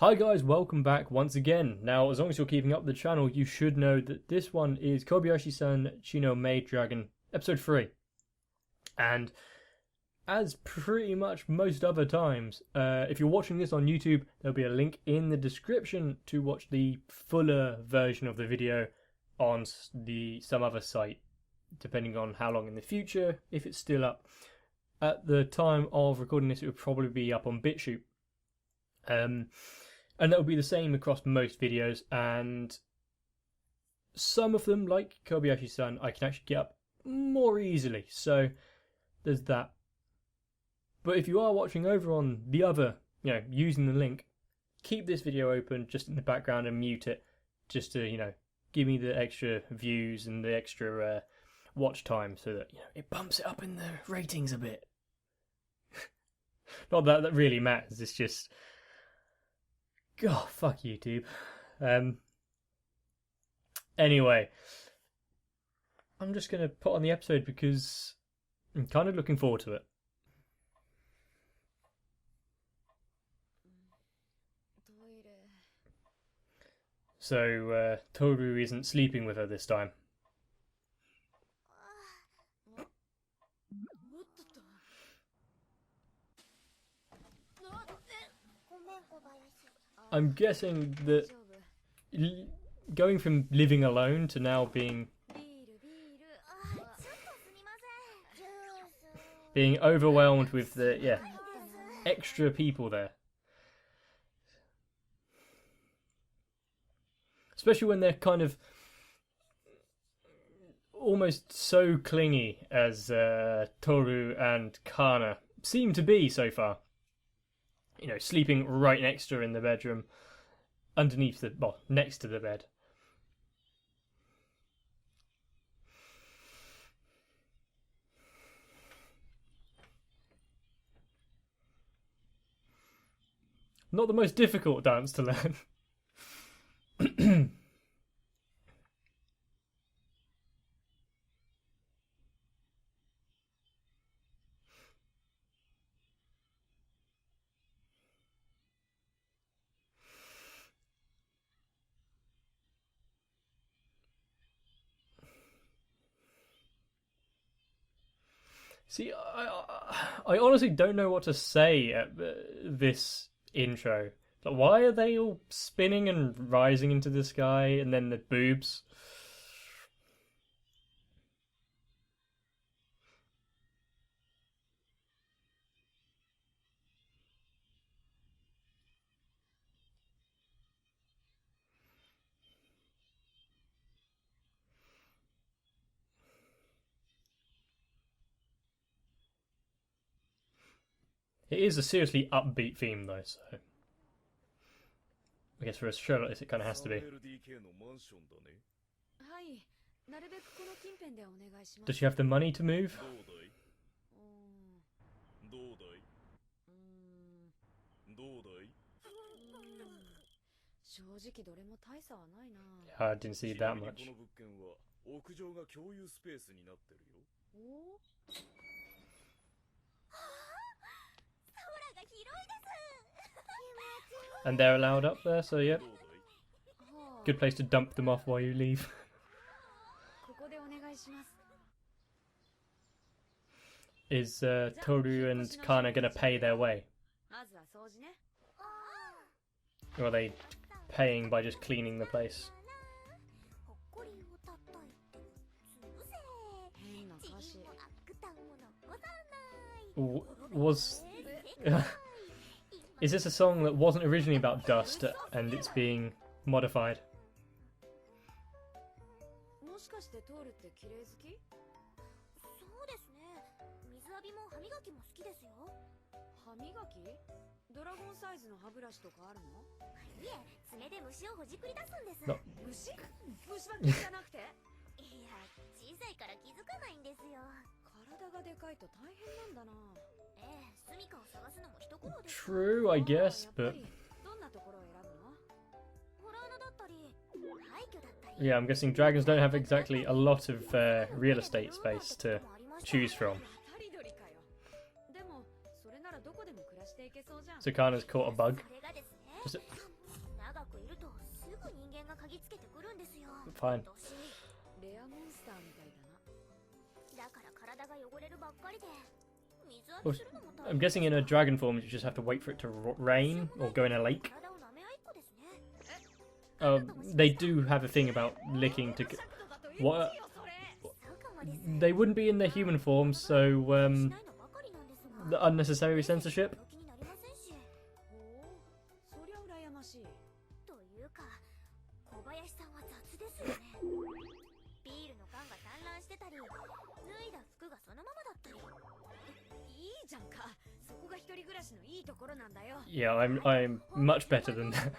Hi guys, welcome back once again. Now, as long as you're keeping up the channel, you should know that this one is Kobayashi-san Chi Maid Dragon, episode 3. And as pretty much most other times, if you're watching this on YouTube, there'll be a link in the description to watch the fuller version of the video on some other site, depending on how long in the future, if it's still up. At the time of recording this, it would probably be up on BitChute. And that will be the same across most videos, and some of them, like Kobayashi-san, I can actually get up more easily, so there's that. But if you are watching over on the other, using the link, keep this video open just in the background and mute it, just to, give me the extra views and the extra watch time, so that, it bumps it up in the ratings a bit. Not that that really matters, it's just... God, fuck YouTube. Anyway, I'm just going to put on the episode because I'm kind of looking forward to it. So, Toru isn't sleeping with her this time. I'm guessing that going from living alone to now being overwhelmed with the extra people there, especially when they're kind of almost so clingy as Toru and Kana seem to be so far. Sleeping right next to her in the bedroom, next to the bed. Not the most difficult dance to learn. See, I honestly don't know what to say at this intro. Like, why are they all spinning and rising into the sky, and then the boobs? It is a seriously upbeat theme, though, so... I guess for a show like this, it kind of has to be. Does she have the money to move? Yeah, I didn't see that much. And they're allowed up there, so yeah. Good place to dump them off while you leave. Is Toru and Kana gonna pay their way? Or are they paying by just cleaning the place? Is this a song that wasn't originally about dust and it's being modified? No. True, I guess, but... Yeah, I'm guessing dragons don't have exactly a lot of real estate space to choose from. So Kana's caught a bug. Fine. Well, I'm guessing in a dragon form you just have to wait for it to rain or go in a lake. They do have a thing about licking to... What? They wouldn't be in their human form, so the unnecessary censorship. Yeah, I'm much better than that.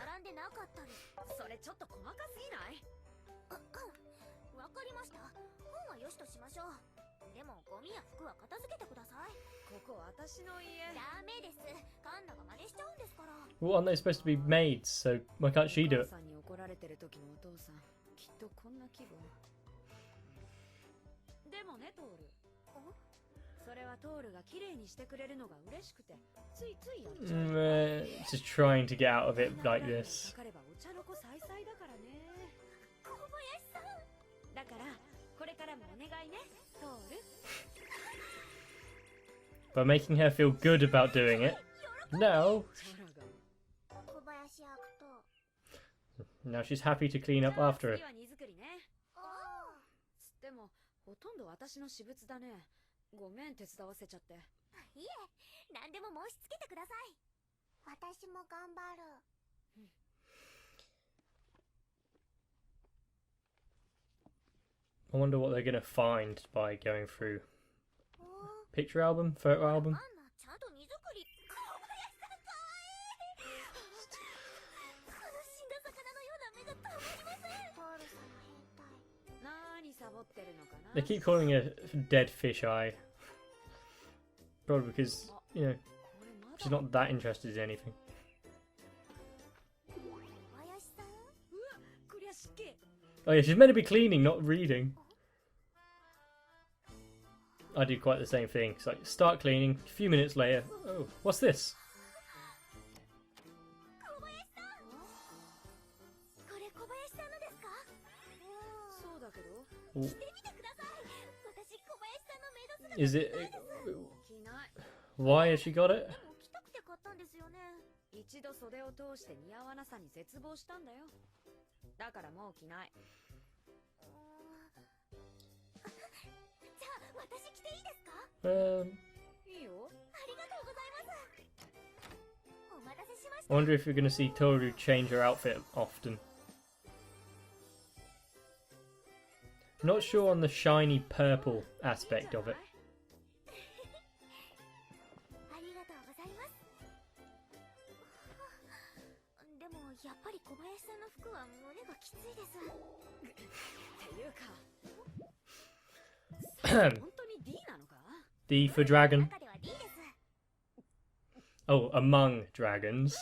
Well, aren't they supposed to be maids, so why can't she do it? Just trying to get out of it like this. By making her feel good about doing it. Now she's happy to clean up after it. I wonder what they're going to find by going through. Picture album? Photo album? They keep calling it a dead fish eye. Probably because, you know, she's not that interested in anything. Oh yeah, she's meant to be cleaning, not reading. I do quite the same thing. It's like, start cleaning, a few minutes later, oh, what's this? Ooh. Is it... Why has she got it? I wonder if you're going to see Toru change her outfit often. Not sure on the shiny purple aspect of it. D for dragon. Oh, among dragons.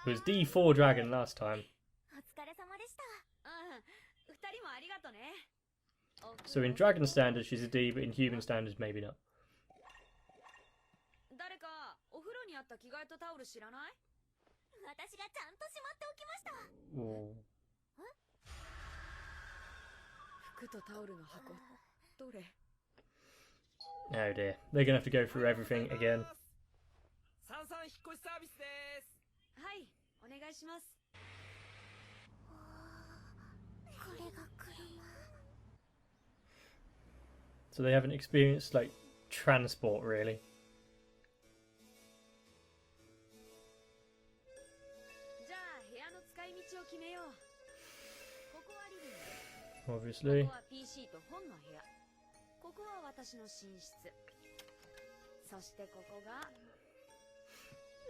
It was D for dragon last time. So in dragon standards she's a D, but in human standards maybe not. Ooh. Oh dear, they're gonna have to go through everything again. So they haven't experienced like transport really. Obviously.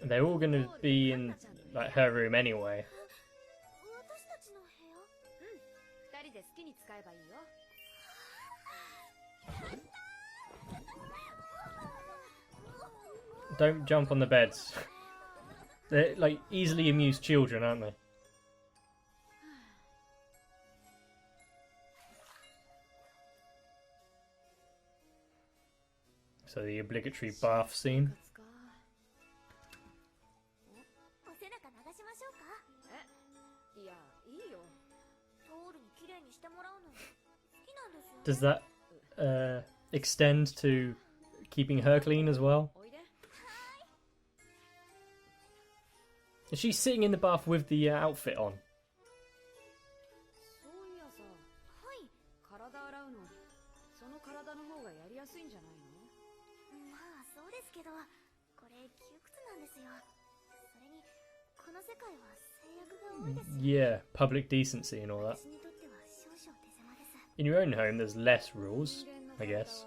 They're all going to be in like her room anyway. Don't jump on the beds. They're like easily amused children, aren't they? So the obligatory bath scene. Does that extend to keeping her clean as well? Is she sitting in the bath with the outfit on? Yeah, public decency and all that. In your own home, there's less rules, I guess.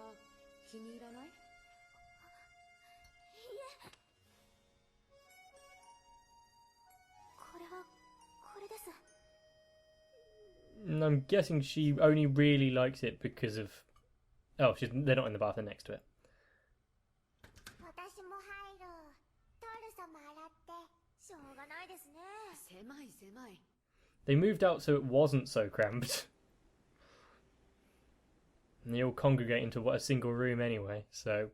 And I'm guessing she only really likes it because of... Oh, they're not in the bathroom next to it. They moved out so it wasn't so cramped. And they all congregate into a single room anyway, so...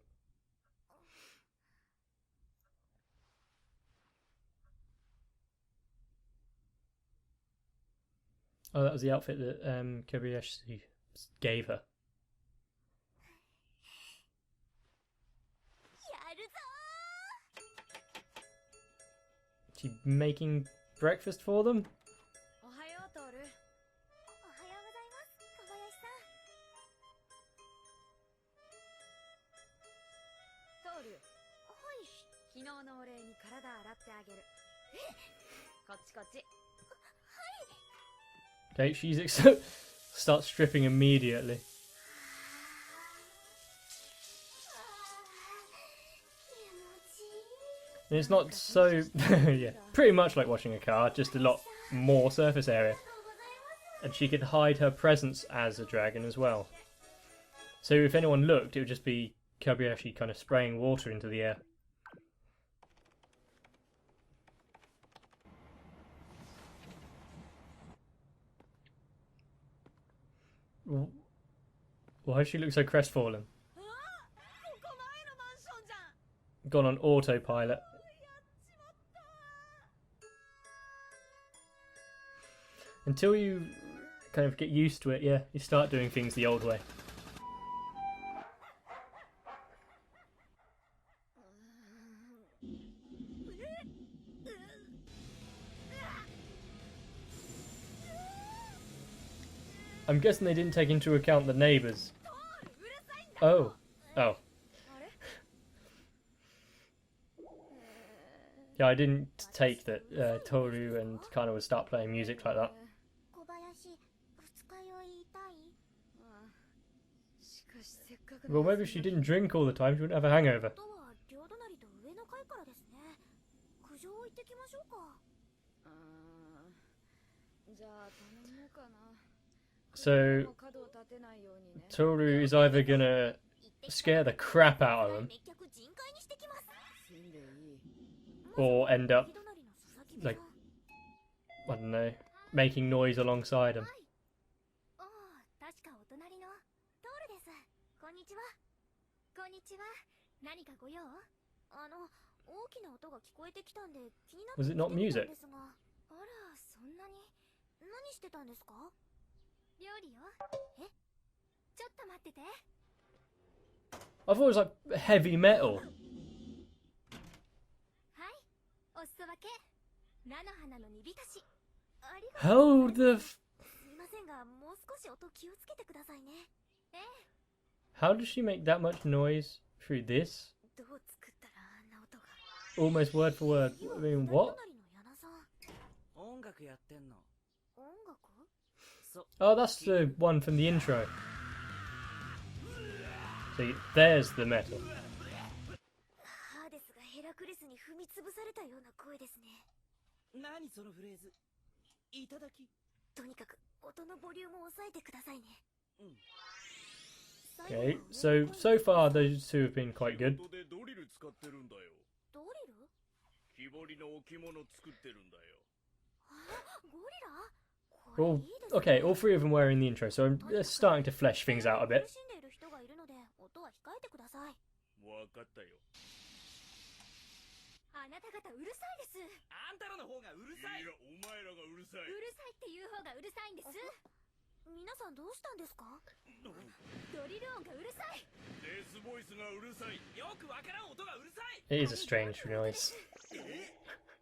Oh, that was the outfit that Kobayashi gave her. She making breakfast for them? Okay, she's starts stripping immediately. And it's not so... yeah, pretty much like washing a car, just a lot more surface area. And she could hide her presence as a dragon as well. So if anyone looked, it would just be Kobayashi kind of spraying water into the air. Why does she look so crestfallen? Gone on autopilot. Until you kind of get used to it, yeah, you start doing things the old way. I'm guessing they didn't take into account the neighbours. Oh. Oh. Yeah, I didn't take that Toru and Kana would start playing music like that. Well, maybe if she didn't drink all the time, she wouldn't have a hangover. So, Toru is either gonna scare the crap out of them, or end up, like, I don't know, making noise alongside him. Was it not music? I thought it was like heavy metal. How the How does she make that much noise through this? Almost word for word. I mean, what? Oh, that's the one from the intro. See, there's the metal. Okay, so far those two have been quite good. Well, okay, all three of them were in the intro, so they're starting to flesh things out a bit. さいっていう方がうるさいんです。皆さんどうしたんですか？ドリル音がうるさい。デスボイスがうるさい。よくわからん音がうるさい。 It is a strange noise.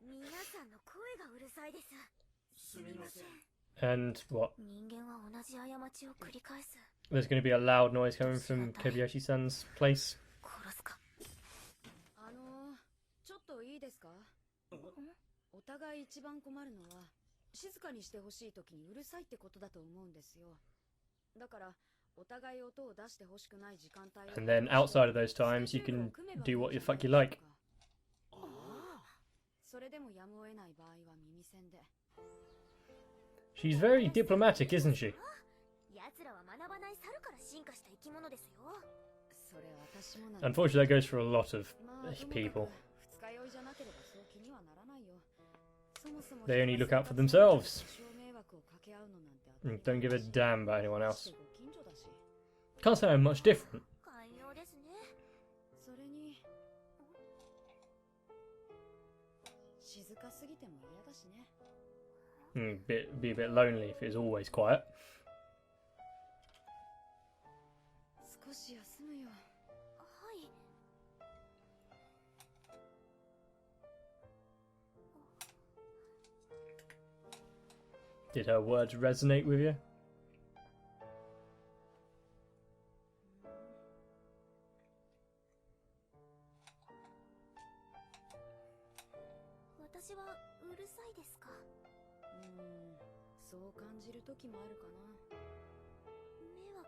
皆さんの声がうるさいです。すみません。 And what? 人間は同じ過ちを繰り返す。 There's going to be a loud noise coming from Kobayashi-san's place. 殺すか。ちょっといいですか？お互い一番困るのは静かにしてほしい時にうるさいってことだと思うんですよ。だからお互い音を出してほしくない時間帯。 And then outside of those times, you can do what the fuck you like. それでもやむを得ない場合は耳栓で。 She's very diplomatic, isn't she? 奴らは学ばない猿から進化した生き物ですよ。それ私もなんだ。 Unfortunately, that goes for a lot of people. 二日酔いじゃなければそう気にはならないよ。そもそも They only look out for themselves 小迷惑を掛け合うのなんて and don't give a damn about anyone else. ご近所だし。 Can't say I'm much different. 寛容ですね。それに静かすぎても嫌だしね。 Be a bit lonely if it was always quiet. 少し休むよ。はい。 Did her words resonate with you? 私はうるさいですか？そう感じる時もあるかな。迷惑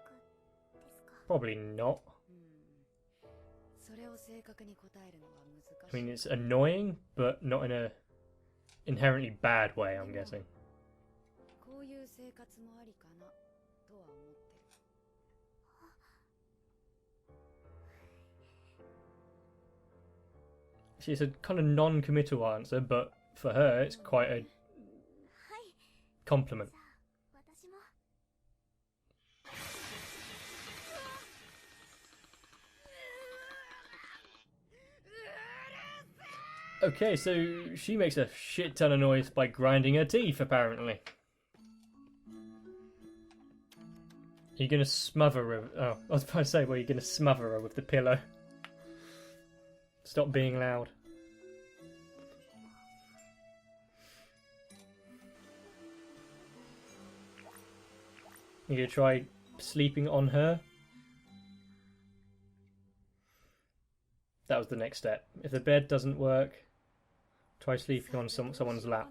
ですか？ Probably not. それを正確に答えるのは難 I しい。 mean, it's annoying, but not in a inherently bad way, I'm guessing. こういう生活もありかなとは思ってる。 She's a kind of non-committal answer, but for her, it's quite a はい。 compliment. じゃあ私も。 Okay, so she makes a shit ton of noise by grinding her teeth, apparently. Are you gonna smother her? Oh, I was about to say, well, you're gonna smother her with the pillow. Stop being loud. You gonna try sleeping on her? That was the next step. If the bed doesn't work, try sleeping on someone's lap.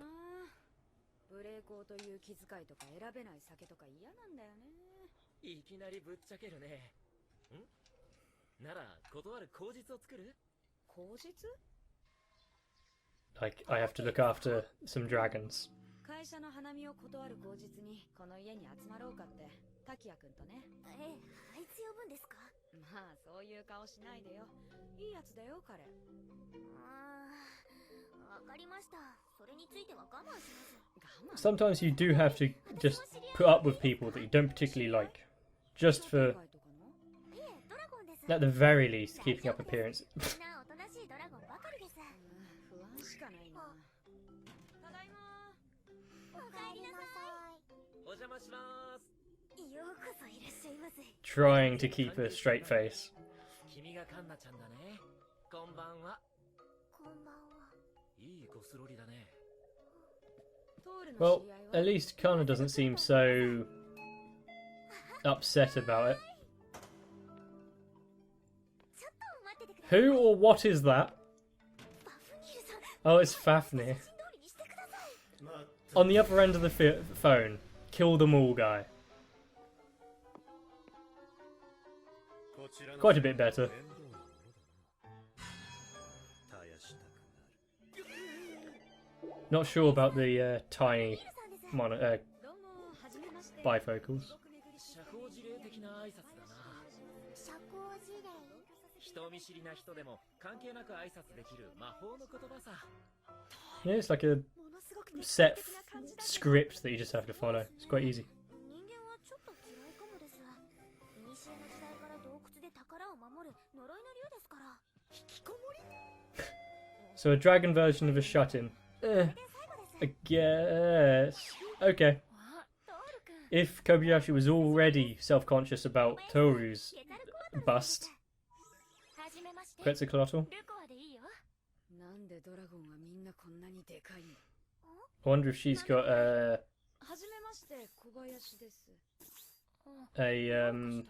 ブレーコーという気遣いとか選べない酒とか嫌なんだよね。いきなりぶっちゃけるね。ん？なら断る口実を作る？口実？ Like, I have to look after some dragons. 会社の花見を断る口実にこの家に集まろうかって滝谷くんとね。あいつ呼ぶんですか？まあそういう顔しないでよ。いいやつだよ彼。わかりました。それについては我慢します。 Sometimes you do have to just put up with people that you don't particularly like. Just for, いえ、ドラゴンです。 at the very least, keeping up appearance. みんなおとなしいドラゴンばかりです。不安しかないな。ただいま。おかえりなさお邪魔します。い。ようこそいらっしゃいませ。 Trying to keep a straight face. 君がカンナちゃんだね。こんばんは。こんばんは。いいゴスロリだね。 Well, at least Kana doesn't seem so upset about it. ちょっと待っててください。 Who or what is that? バフニールさん。 Oh, it's Fafnir. 写真通りにしてください。 On the other end of the phone. Kill them all guy. Quite a bit better. Not sure about the tiny どうも、はじめまして。 bifocals. 社交辞令的な挨拶だな。社交辞令。人見知りな人でも関係なく挨拶できる魔法の言葉さ。 Yeah, it's like a ものすごく set script that you just have to follow. It's quite easy. 人間はちょっと嫌いかもです。古の時代から洞窟で宝を守る呪いの竜ですから。引きこもり？ So a dragon version of a shut-in. で最後です。I guess. Okay. あ、トールくん。 If Kobayashi was already self-conscious about Toru's ゲザルコート bust, はじめまして。 Quetzalcoatl, ルコアでいいよ。なんでドラゴンはみんなこんなにでかいの？ I wonder if she's got はじめまして、小林です。 a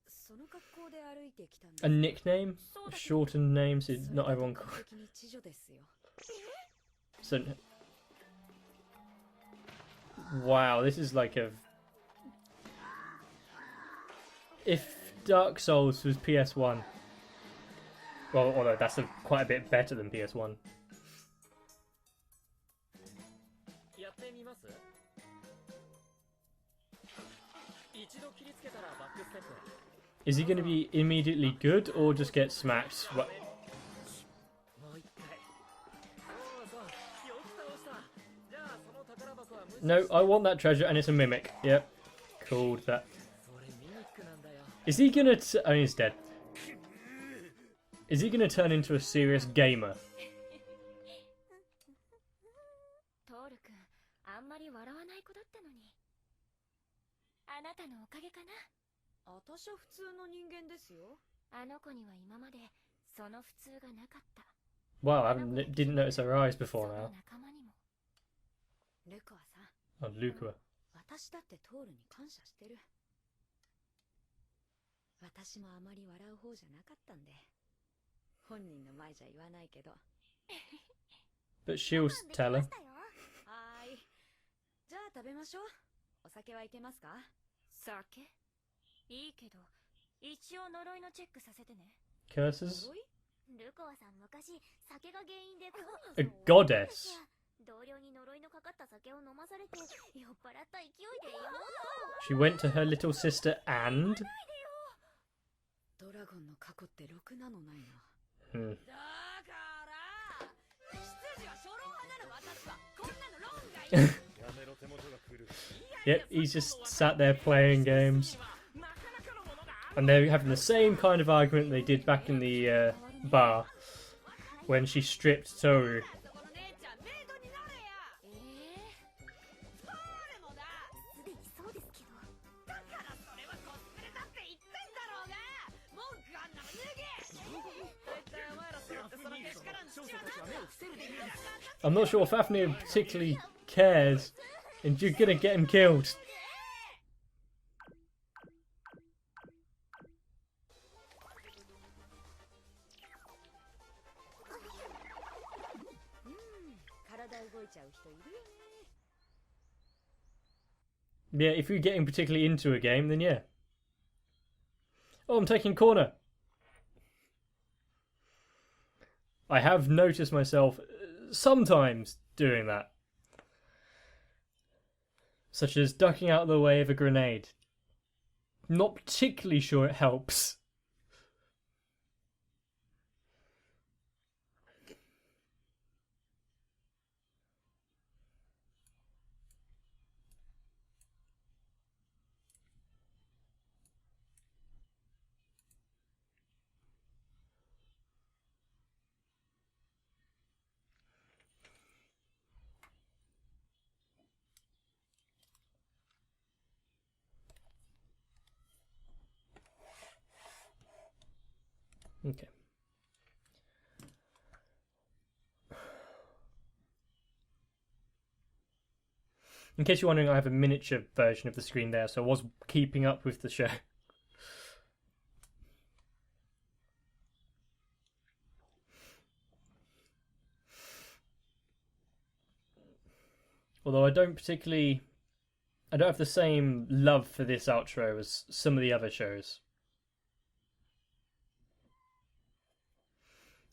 その格好で歩いてきたんです。 a nickname, a shortened name, so not everyone. 完璧に知女ですよ。 So, wow, this is like a. If Dark Souls was PS1, well, although that's quite a bit better than PS1. やってみます？一度切りつけたらバックステップ。 Is he going to be immediately good or just get smacked? What? もう一回。そうそう、よく倒した。じゃあその宝箱は無視。 No, I want that treasure, and it's a mimic. Yep, called that. それミミックなんだよ。 Is he gonna? Oh, he's dead. Is he gonna turn into a serious gamer? トールくん、あんまり笑わない子だったのに。あなたのおかげかな。私は普通の人間ですよ。あの子には今までその普通がなかった。 Wow, I didn't notice her eyes そ before の now. 仲間にも。ルカはさ、 Oh, Luca. 私だってトールに感謝してる。私もあまり笑う方じゃなかったんで。本人の前じゃ言わないけど。 But she'll tell her. はーい。じゃあ食べましょう。お酒はいけますか？酒いいけど、一応呪いのチェックさせてね。 Curses? 呪い？ルコアさん昔、酒が原因で A goddess. 同僚に呪いのかかった酒を飲まされて、酔っ払った勢いで She went to her little sister and. ドラゴンの過去ってろくなのないな。 Hmm. だから執事は初老派なら渡すわ。こんなの論外。 Yep, he's just sat there playing games. And they're having the same kind of argument they did back in the bar when she stripped Toru. この姉ちゃんメイドになれや。トールもだ。すでにそうですけど。だからそれはコスプレだって言ってんだろうが。文句あんなら脱げ。大体お前ら背負ってそのけしからん土は何だ。 I'm not sure if Fafnir particularly cares, and you're gonna get him killed. 体動いちゃう人いるよね。 Yeah, if you're getting particularly into a game, then yeah. Oh, I'm taking corner. I have noticed myself sometimes doing that. Such as ducking out of the way of a grenade. Not particularly sure it helps. Okay. In case you're wondering, I have a miniature version of the screen there, so I was keeping up with the show. Although I don't have the same love for this outro as some of the other shows.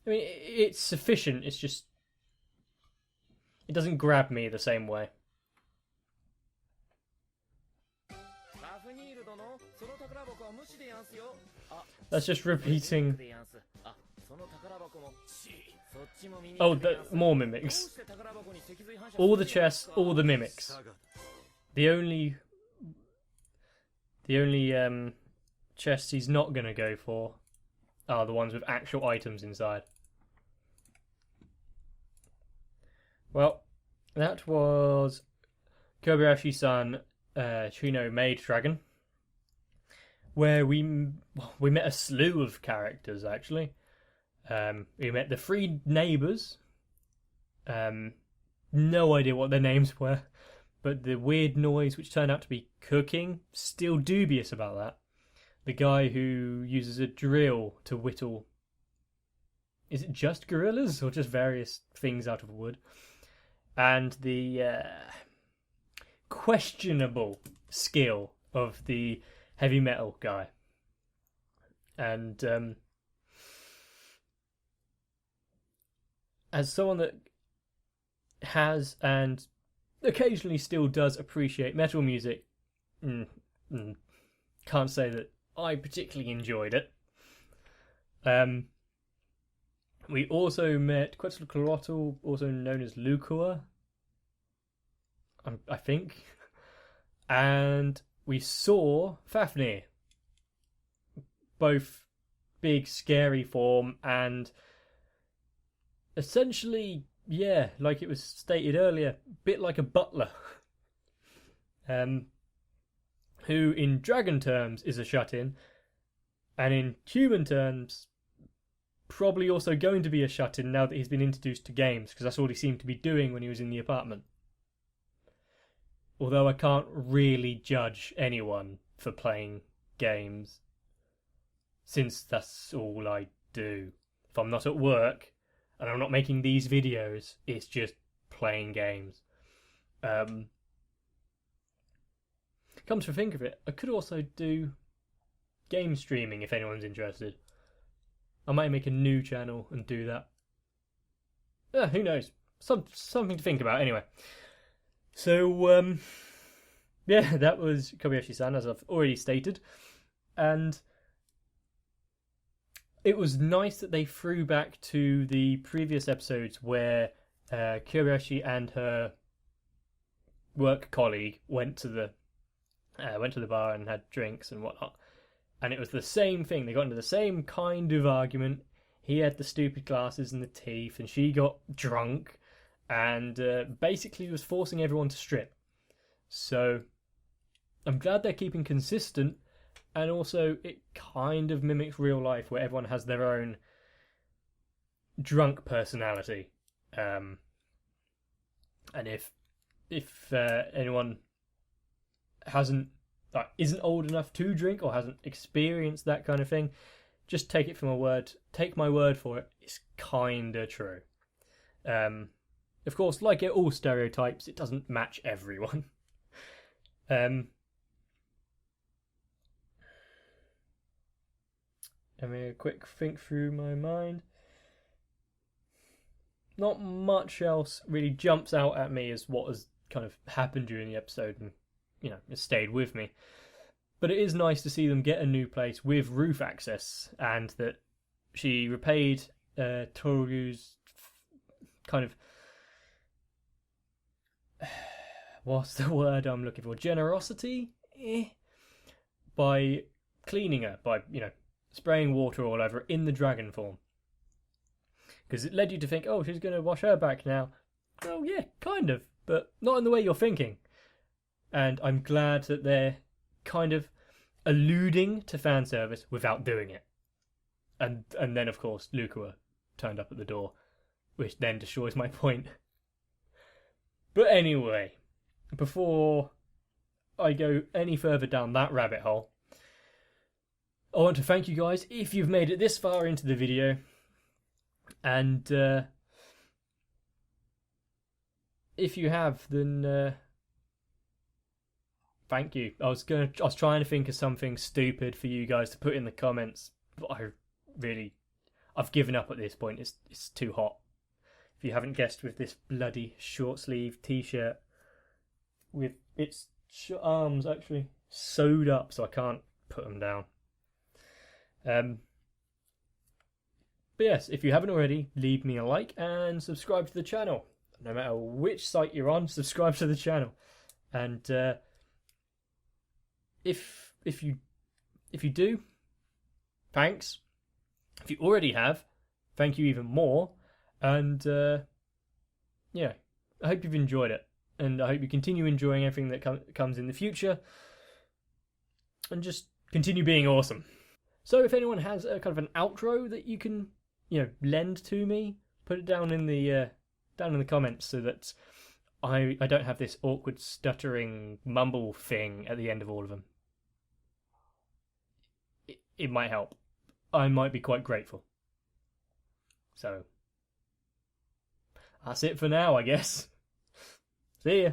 I mean, it's sufficient, it's just... it doesn't grab me the same way. That's just repeating... Oh, more mimics. All the chests, all the mimics. The only chests he's not going to go for are the ones with actual items inside. Well, that was Kobayashi-san Chi Maid Dragon, where we met a slew of characters, actually. We met the three neighbours. No idea what their names were, but the weird noise, which turned out to be cooking, still dubious about that. The guy who uses a drill to whittle... Is it just gorillas or just various things out of wood? And the questionable skill of the heavy metal guy. And as someone that has and occasionally still does appreciate metal music, can't say that I particularly enjoyed it. We also met Quetzalcoatl, also known as Lukua, I think. And we saw Fafnir. Both big, scary form and essentially, yeah, like it was stated earlier, a bit like a butler. Who in dragon terms is a shut-in, and in human terms probably also going to be a shut-in now that he's been introduced to games, because that's all he seemed to be doing when he was in the apartment. Although I can't really judge anyone for playing games, since that's all I do. If I'm not at work and I'm not making these videos, it's just playing games. Come to think of it, I could also do game streaming if anyone's interested. I might make a new channel and do that. Who knows? Something to think about anyway. So, yeah, that was Kobayashi-san, as I've already stated. And it was nice that they threw back to the previous episodes where Kobayashi and her work colleague went to the bar and had drinks and whatnot. And it was the same thing. They got into the same kind of argument. He had the stupid glasses and the teeth, and she got drunk, and basically was forcing everyone to strip. So I'm glad they're keeping consistent, and also it kind of mimics real life where everyone has their own drunk personality. And if anyone isn't old enough to drink or hasn't experienced that kind of thing, just take it from take my word for it, it's kinda true. Of course, like all stereotypes, it doesn't match everyone. Having a quick think through my mind. Not much else really jumps out at me as what has kind of happened during the episode and, it stayed with me. But it is nice to see them get a new place with roof access, and that she repaid Toru's kind of... What's the word I'm looking for? Generosity? By cleaning her, by, spraying water all over in the dragon form. Because it led you to think, oh, she's going to wash her back now. Oh, yeah, kind of, but not in the way you're thinking. And I'm glad that they're kind of alluding to fan service without doing it. And then, of course, Lukua turned up at the door, which then destroys my point. But anyway, before I go any further down that rabbit hole, I want to thank you guys if you've made it this far into the video. And if you have, then thank you. I was trying to think of something stupid for you guys to put in the comments, but I've given up at this point. It's too hot. If you haven't guessed, with this bloody short sleeve t-shirt with its arms actually sewed up so I can't put them down. But yes, if you haven't already, leave me a like and subscribe to the channel. No matter which site you're on, subscribe to the channel. And if you do, thanks. If you already have, thank you even more. And yeah, I hope you've enjoyed it, and I hope you continue enjoying everything that comes in the future, and just continue being awesome. So if anyone has a kind of an outro that you can, lend to me, put it down in the comments so that I don't have this awkward stuttering mumble thing at the end of all of them. It might help. I might be quite grateful. So that's it for now, I guess. See ya.